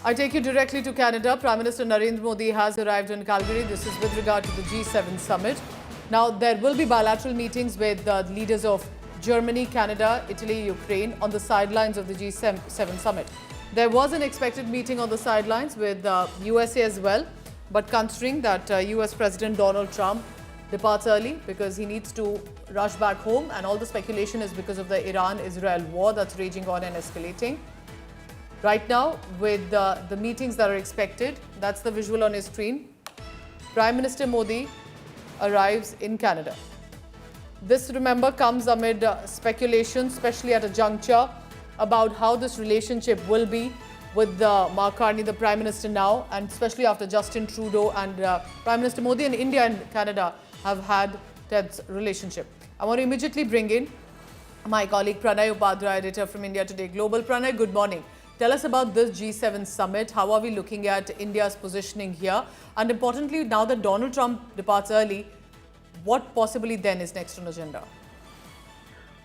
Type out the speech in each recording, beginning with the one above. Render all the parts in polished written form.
I take you directly to Canada. Prime Minister Narendra Modi has arrived in Calgary. This is with regard to the G7 summit. Now, there will be bilateral meetings with the leaders of Germany, Canada, Italy, Ukraine on the sidelines of the G7 summit. There was an expected meeting on the sidelines with the USA as well, but considering that US President Donald Trump departs early because he needs to rush back home, and all the speculation is because of the Iran-Israel war that's raging on and escalating. Right now, with the meetings that are expected, that's the visual on your screen. Prime Minister Modi arrives in Canada. This, remember, comes amid speculation, especially at a juncture, about how this relationship will be with Mark Carney, the Prime Minister now, and especially after Justin Trudeau and Prime Minister Modi and India and Canada have had that relationship. I want to immediately bring in my colleague Pranay Upadhyay, editor from India Today Global. Pranay, good morning. Tell us about this G7 summit. How are we looking at India's positioning here? And importantly, now that Donald Trump departs early, what possibly then is next on agenda?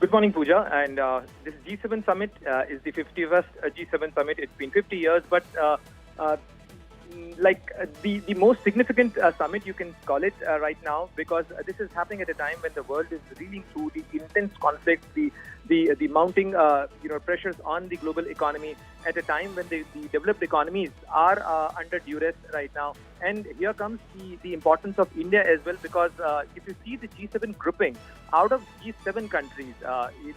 Good morning, Pooja. And this G7 summit is the 51st G7 summit. It's been 50 years, but the most significant summit, you can call it right now, because this is happening at a time when the world is reeling through the intense conflict, the mounting pressures on the global economy at a time when the developed economies are under duress right now. And here comes the importance of India as well, because if you see the G7 grouping, out of G7 countries,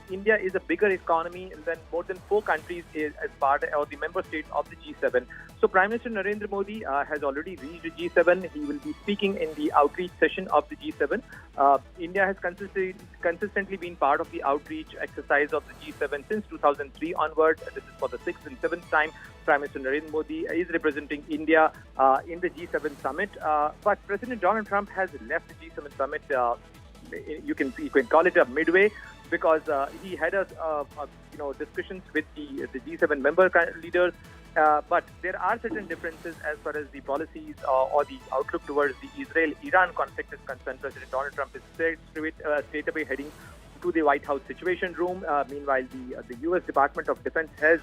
India is a bigger economy than more than 4 countries as part of the member states of the G7. So Prime Minister Narendra Modi has already reached the G7. He will be speaking in the outreach session of the G7. India has consistently been part of the outreach exercise of the G7 since 2003 onward. This is for the 6th and 7th time Prime Minister Narendra Modi is representing India in the G7 summit. But President Donald Trump has left the G7 summit. You can call it a midway, because he had discussions with the G7 member leaders. But there are certain differences as far as the policies or the outlook towards the Israel-Iran conflict is concerned. President Donald Trump is straight away heading to the White House Situation Room. Meanwhile, the U.S. Department of Defense has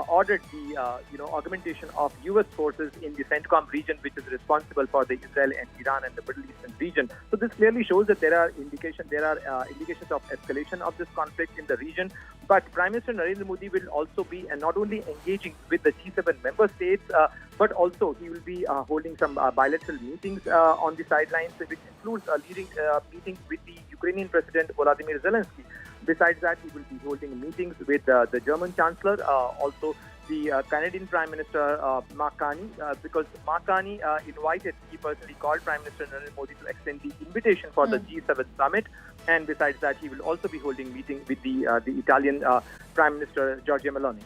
ordered the augmentation of U.S. forces in the CENTCOM region, which is responsible for the Israel and Iran and the Middle Eastern region. So this clearly shows that there are indications of escalation of this conflict in the region. But Prime Minister Narendra Modi will also be not only engaging with the G7 member states, but also he will be holding some bilateral meetings on the sidelines, which includes a leading meeting with the Ukrainian President Volodymyr Zelensky. Besides that, he will be holding meetings with the German Chancellor, also the Canadian Prime Minister Mark Carney, because Mark Carney he personally called Prime Minister Narendra Modi to extend the invitation for the G7 summit. And besides that, he will also be holding meeting with the Italian Prime Minister Giorgia Meloni.